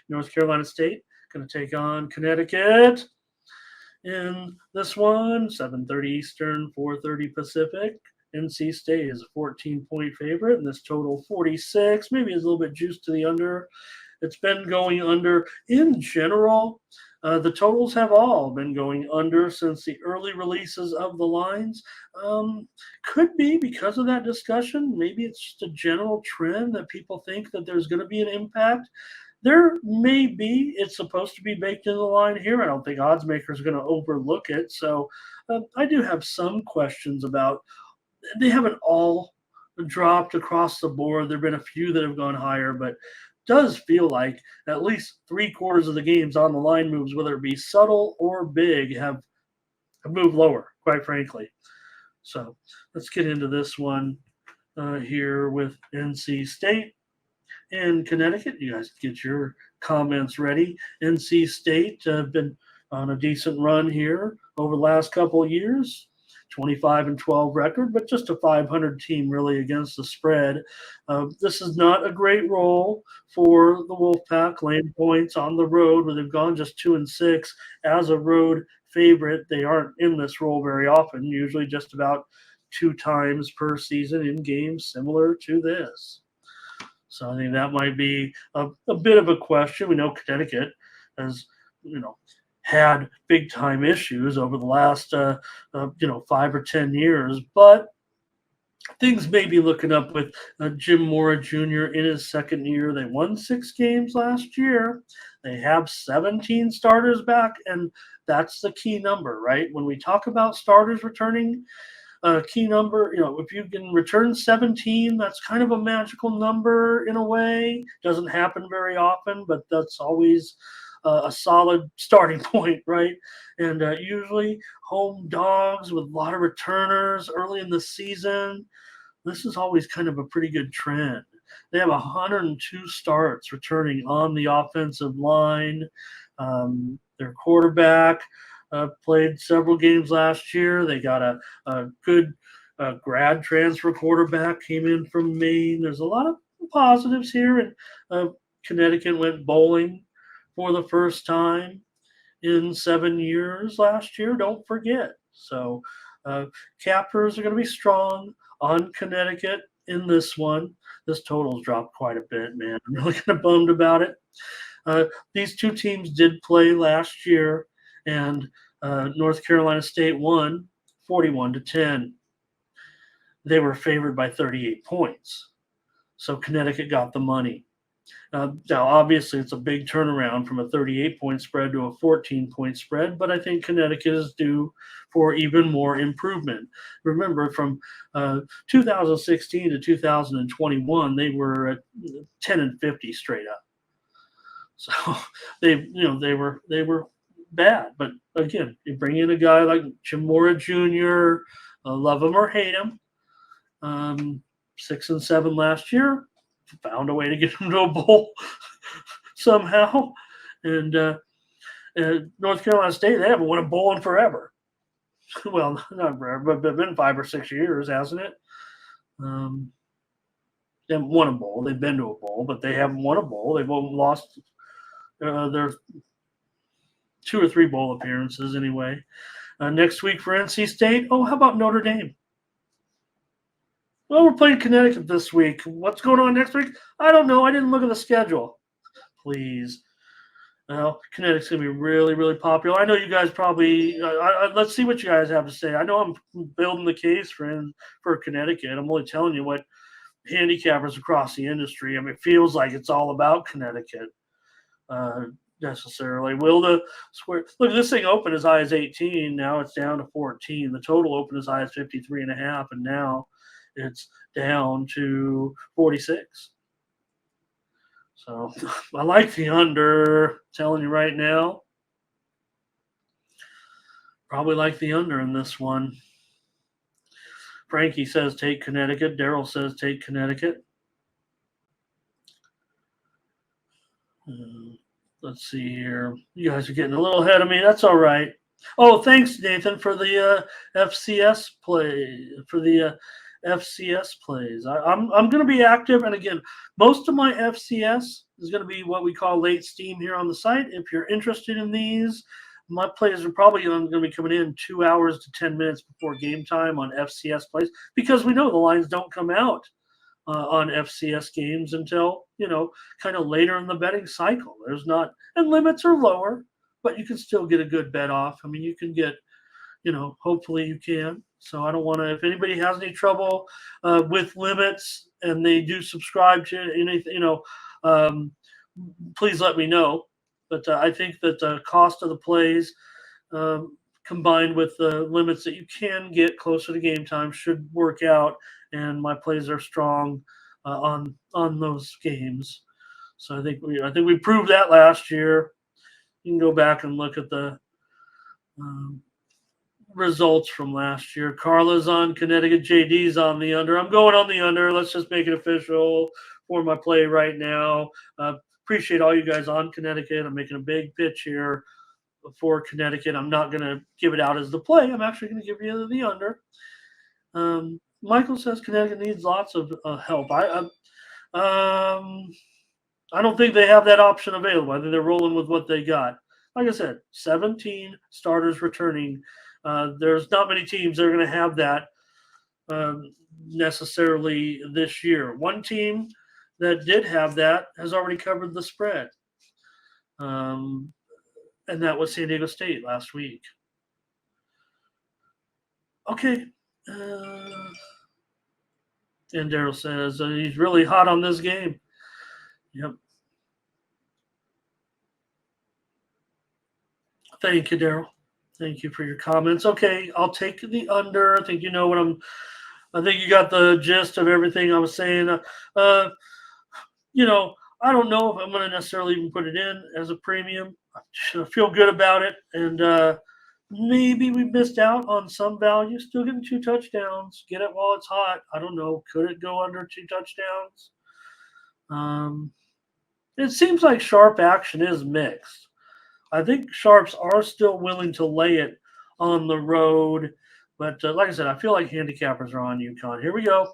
North Carolina State going to take on Connecticut in this one, 7:30 Eastern, 4:30 Pacific. NC State is a 14-point favorite, and this total 46. Maybe is a little bit juiced to the under. It's been going under in general. The totals have all been going under since the early releases of the lines. Could be because of that discussion. Maybe it's just a general trend that people think that there's going to be an impact. There may be. It's supposed to be baked in the line here. I don't think odds makers are going to overlook it. So I do have some questions about. They haven't all dropped across the board. There have been a few that have gone higher, but does feel like at least 3/4 of the games on the line moves, whether it be subtle or big, have moved lower, quite frankly. So let's get into this one here with NC State and Connecticut. You guys get your comments ready. NC State have been on a decent run here over the last couple of years. 25-12 record, but just a 500 team really against the spread. This is not a great role for the Wolfpack, laying points on the road where they've gone just 2-6 as a road favorite. They aren't in this role very often, usually just about 2 times per season in games similar to this. So I think that might be a bit of a question. We know Connecticut has, had big time issues over the last 5 or 10 years, but things may be looking up with Jim Mora Jr. in his second year. They won 6 games last year. They have 17 starters back, and that's the key number, right? When we talk about starters returning, key number, if you can return 17, that's kind of a magical number in a way. Doesn't happen very often, but that's always a solid starting point, right? And usually home dogs with a lot of returners early in the season. This is always kind of a pretty good trend. They have 102 starts returning on the offensive line. Their quarterback played several games last year. They got a good grad transfer quarterback, came in from Maine. There's a lot of positives here. And Connecticut went bowling for the first time in 7 years last year. Don't forget. So captors are going to be strong on Connecticut in this one. This total's dropped quite a bit, man. I'm really kind of bummed about it. These two teams did play last year, and North Carolina State won 41-10. They were favored by 38 points. So Connecticut got the money. Now, obviously, it's a big turnaround from a 38-point spread to a 14-point spread, but I think Connecticut is due for even more improvement. Remember, from 2016 to 2021, they were at 10-50 straight up. So they were bad. But again, you bring in a guy like Jim Mora Jr., love him or hate him, 6-7 last year. Found a way to get them to a bowl somehow. And North Carolina State, they haven't won a bowl in forever. Well, not forever, but it's been 5 or 6 years, hasn't it? They haven't won a bowl. They've been to a bowl, but they haven't won a bowl. They've lost their 2 or 3 bowl appearances anyway. Next week for NC State, how about Notre Dame? Well, we're playing Connecticut this week. What's going on next week? I don't know. I didn't look at the schedule. Please. Well, Connecticut's going to be really, really popular. I know you guys probably let's see what you guys have to say. I know I'm building the case for Connecticut. I'm only telling you what handicappers across the industry. I mean, it feels like it's all about Connecticut necessarily. Will the square – look, this thing opened as high as 18. Now it's down to 14. The total opened as high as 53.5, and now – it's down to 46. So I like the under. I'm telling you right now. Probably like the under in this one. Frankie says take Connecticut. Daryl says take Connecticut. Let's see here. You guys are getting a little ahead of me. That's all right. Oh, thanks, Nathan, for the FCS play, for the FCS plays. I'm going to be active, and again, most of my FCS is going to be what we call late steam here on the site. If you're interested in these, my plays are probably going to be coming in 2 hours to 10 minutes before game time on FCS plays because we know the lines don't come out on FCS games until kind of later in the betting cycle. There's not, and limits are lower, but you can still get a good bet off. I mean, you can get, hopefully you can. So I don't want to. If anybody has any trouble with limits and they do subscribe to anything, please let me know. But I think that the cost of the plays, combined with the limits that you can get closer to game time, should work out. And my plays are strong on those games. So I think we proved that last year. You can go back and look at the results from last year. Carla's on Connecticut. JD's on the under. I'm going on the under. Let's just make it official for my play right now. Appreciate all you guys on Connecticut. I'm making a big pitch here for Connecticut. I'm not going to give it out as the play. I'm actually going to give you the under. Michael says Connecticut needs lots of help. I don't think they have that option available. I think they're rolling with what they got. Like I said, 17 starters returning. There's not many teams that are going to have that necessarily this year. One team that did have that has already covered the spread. And that was San Diego State last week. Okay. And Daryl says he's really hot on this game. Yep. Thank you, Daryl. Thank you for your comments. Okay, I'll take the under. I think you know what I think you got the gist of everything I was saying. I don't know if I'm going to necessarily even put it in as a premium. I feel good about it, and maybe we missed out on some value. Still getting 2 touchdowns. Get it while it's hot. I don't know. Could it go under 2 touchdowns? It seems like sharp action is mixed. I think sharps are still willing to lay it on the road. But like I said, I feel like handicappers are on UConn. Here we go.